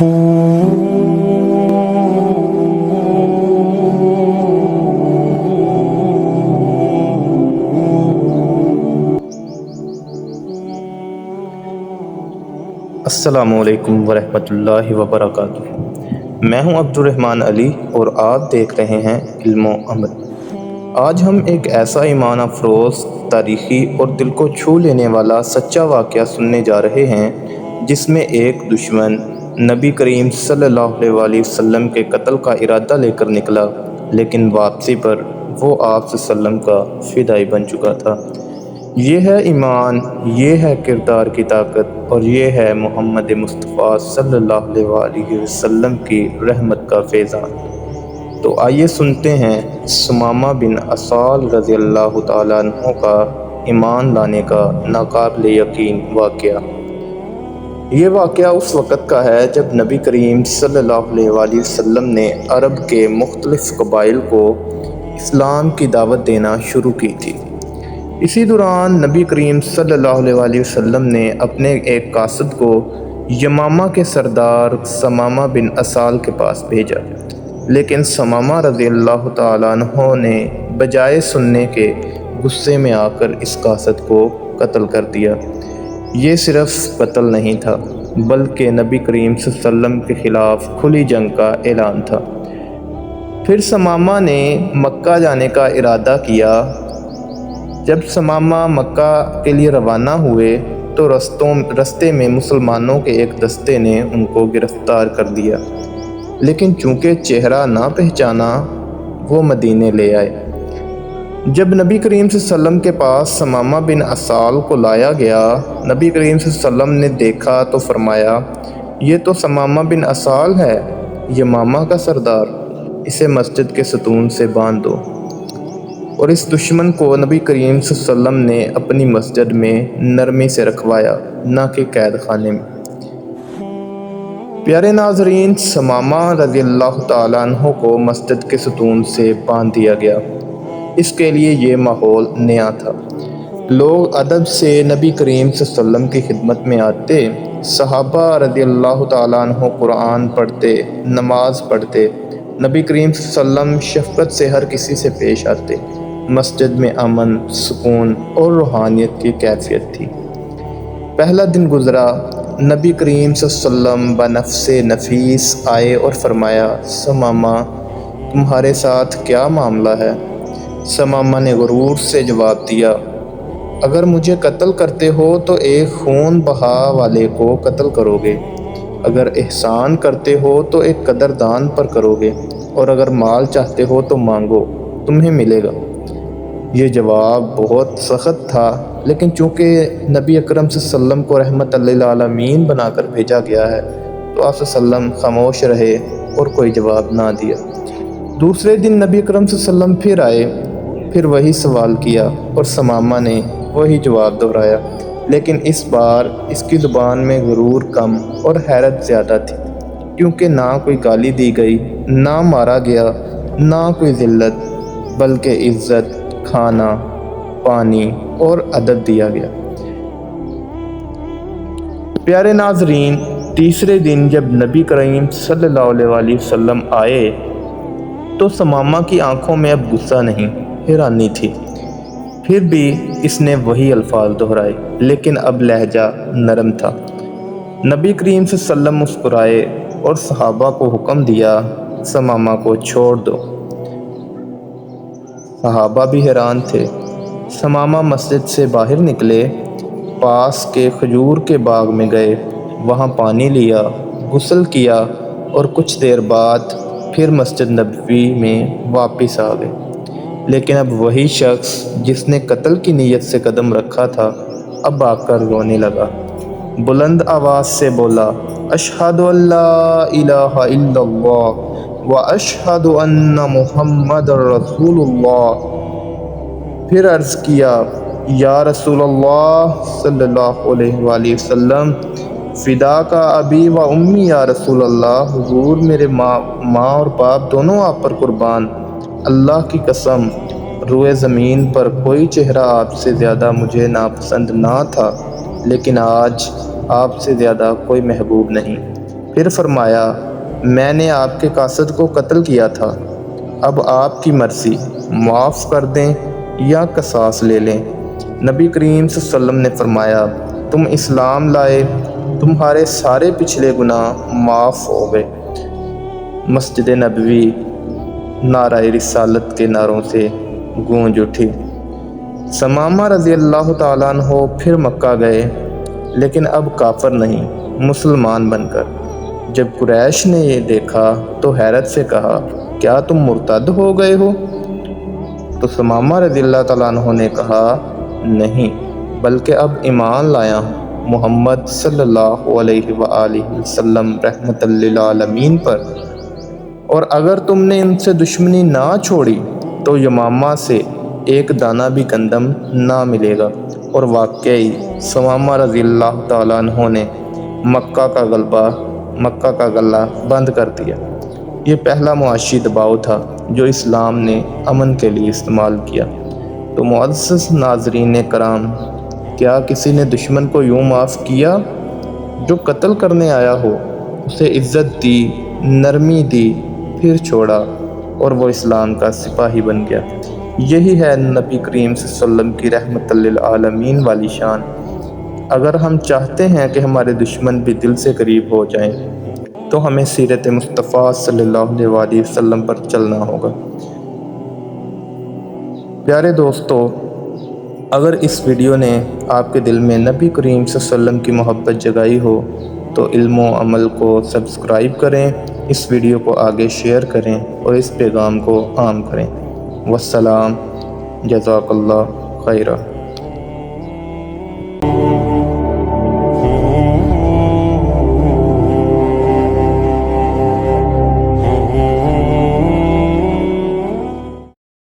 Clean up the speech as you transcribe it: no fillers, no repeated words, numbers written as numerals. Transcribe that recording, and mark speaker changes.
Speaker 1: السلام علیکم ورحمۃ اللہ وبرکاتہ۔ میں ہوں عبد الرحمن علی اور آپ دیکھ رہے ہیں علم و عمل۔ آج ہم ایک ایسا ایمان افروز، تاریخی اور دل کو چھو لینے والا سچا واقعہ سننے جا رہے ہیں جس میں ایک دشمن نبی کریم صلی اللہ علیہ وسلم کے قتل کا ارادہ لے کر نکلا، لیکن واپسی پر وہ آپ صلی اللہ علیہ وسلم کا فدائی بن چکا تھا۔ یہ ہے ایمان، یہ ہے کردار کی طاقت، اور یہ ہے محمد مصطفیٰ صلی اللہ علیہ وسلم کی رحمت کا فیضان۔ تو آئیے سنتے ہیں ثمامہ بن اسال رضی اللہ تعالیٰ عنہ کا ایمان لانے کا ناقابل یقین واقعہ۔ یہ واقعہ اس وقت کا ہے جب نبی کریم صلی اللہ علیہ وسلم نے عرب کے مختلف قبائل کو اسلام کی دعوت دینا شروع کی تھی۔ اسی دوران نبی کریم صلی اللہ علیہ وسلم نے اپنے ایک قاصد کو یمامہ کے سردار ثمامہ بن اسال کے پاس بھیجا، لیکن ثمامہ رضی اللہ تعالیٰ عنہ نے بجائے سننے کے غصے میں آ کر اس قاصد کو قتل کر دیا۔ یہ صرف قتل نہیں تھا بلکہ نبی کریم صلی اللہ علیہ وسلم کے خلاف کھلی جنگ کا اعلان تھا۔ پھر ثمامہ نے مکہ جانے کا ارادہ کیا۔ جب ثمامہ مکہ کے لیے روانہ ہوئے تو رستے میں مسلمانوں کے ایک دستے نے ان کو گرفتار کر لیا، لیکن چونکہ چہرہ نہ پہچانا وہ مدینے لے آئے۔ جب نبی کریم صلی اللہ علیہ وسلم کے پاس ثمامہ بن اسال کو لایا گیا، نبی کریم صلی اللہ علیہ وسلم نے دیکھا تو فرمایا، یہ تو ثمامہ بن اسال ہے، یمامہ کا سردار، اسے مسجد کے ستون سے باندھ دو۔ اور اس دشمن کو نبی کریم صلی اللہ علیہ وسلم نے اپنی مسجد میں نرمی سے رکھوایا، نہ کہ قید خانے میں۔ پیارے ناظرین، ثمامہ رضی اللہ تعالیٰ عنہ کو مسجد کے ستون سے باندھ دیا گیا۔ اس کے لیے یہ ماحول نیا تھا۔ لوگ ادب سے نبی کریم صلی اللہ علیہ وسلم کی خدمت میں آتے، صحابہ رضی اللہ تعالیٰ عنہ قرآن پڑھتے، نماز پڑھتے، نبی کریم صلی اللہ علیہ وسلم شفقت سے ہر کسی سے پیش آتے۔ مسجد میں امن، سکون اور روحانیت کی کیفیت تھی۔ پہلا دن گزرا، نبی کریم صلی اللہ علیہ وسلم بنفس نفیس آئے اور فرمایا، ثمامہ تمہارے ساتھ کیا معاملہ ہے؟ ثمامہ نے غرور سے جواب دیا، اگر مجھے قتل کرتے ہو تو ایک خون بہا والے کو قتل کرو گے، اگر احسان کرتے ہو تو ایک قدردان پر کرو گے، اور اگر مال چاہتے ہو تو مانگو، تمہیں ملے گا۔ یہ جواب بہت سخت تھا، لیکن چونکہ نبی اکرم صلی اللہ علیہ وسلم کو رحمت للعالمین بنا کر بھیجا گیا ہے تو آپ صلی اللہ علیہ وسلم خاموش رہے اور کوئی جواب نہ دیا۔ دوسرے دن نبی اکرم صلی اللہ علیہ وسلم پھر آئے، پھر وہی سوال کیا اور ثمامہ نے وہی جواب دہرایا، لیکن اس بار اس کی زبان میں غرور کم اور حیرت زیادہ تھی، کیونکہ نہ کوئی گالی دی گئی، نہ مارا گیا، نہ کوئی ذلت، بلکہ عزت، کھانا، پانی اور ادب دیا گیا۔ پیارے ناظرین، تیسرے دن جب نبی کریم صلی اللہ علیہ وسلم آئے تو ثمامہ کی آنکھوں میں اب غصہ نہیں، حیرانی تھی۔ پھر بھی اس نے وہی الفاظ دہرائے، لیکن اب لہجہ نرم تھا۔ نبی کریم صلی اللہ علیہ وسلم مسکرائے اور صحابہ کو حکم دیا، ثمامہ کو چھوڑ دو۔ صحابہ بھی حیران تھے۔ ثمامہ مسجد سے باہر نکلے، پاس کے کھجور کے باغ میں گئے، وہاں پانی لیا، غسل کیا اور کچھ دیر بعد پھر مسجد نبوی میں واپس آ گئے۔ لیکن اب وہی شخص جس نے قتل کی نیت سے قدم رکھا تھا اب آ کر رونے لگا، بلند آواز سے بولا، اشہد ان لا الہ الا اللہ واشہد ان محمد رسول اللہ۔ پھر عرض کیا، یا رسول اللہ صلی اللہ علیہ وآلہ وسلم، فدا کا ابی و امی یا رسول اللہ، حضور میرے ماں اور باپ دونوں آپ پر قربان، اللہ کی قسم روئے زمین پر کوئی چہرہ آپ سے زیادہ مجھے ناپسند نہ تھا، لیکن آج آپ سے زیادہ کوئی محبوب نہیں۔ پھر فرمایا میں نے آپ کے قاصد کو قتل کیا تھا، اب آپ کی مرضی، معاف کر دیں یا قصاص لے لیں۔ نبی کریم صلی اللہ علیہ وسلم نے فرمایا تم اسلام لائے، تمہارے سارے پچھلے گناہ معاف ہو گئے۔ مسجد نبوی نعرہ رسالت کے نعروں سے گونج اٹھی۔ ثمامہ رضی اللہ تعالیٰ عنہ پھر مکہ گئے، لیکن اب کافر نہیں، مسلمان بن کر۔ جب قریش نے یہ دیکھا تو حیرت سے کہا کیا تم مرتد ہو گئے ہو؟ تو ثمامہ رضی اللہ تعالیٰ عنہ نے کہا نہیں، بلکہ اب ایمان لایا ہوں محمد صلی اللہ علیہ وآلہ وسلم رحمت للعالمین پر، اور اگر تم نے ان سے دشمنی نہ چھوڑی تو یمامہ سے ایک دانہ بھی گندم نہ ملے گا۔ اور واقعی ثمامہ رضی اللہ تعالیٰ عنہ نے مکہ کا غلہ بند کر دیا۔ یہ پہلا معاشی دباؤ تھا جو اسلام نے امن کے لیے استعمال کیا۔ تو معزز ناظرین کرام، کیا کسی نے دشمن کو یوں معاف کیا؟ جو قتل کرنے آیا ہو اسے عزت دی، نرمی دی، پھر چھوڑا اور وہ اسلام کا سپاہی بن گیا۔ یہی ہے نبی کریم صلی اللہ علیہ وسلم کی رحمت للعالمین والی شان۔ اگر ہم چاہتے ہیں کہ ہمارے دشمن بھی دل سے قریب ہو جائیں تو ہمیں سیرت مصطفیٰ صلی اللہ علیہ وسلم پر چلنا ہوگا۔ پیارے دوستو، اگر اس ویڈیو نے آپ کے دل میں نبی کریم صلی اللہ علیہ وسلم کی محبت جگائی ہو تو علم و عمل کو سبسکرائب کریں، اس ویڈیو کو آگے شیئر کریں اور اس پیغام کو عام کریں۔ والسلام، جزاک اللہ خیرہ۔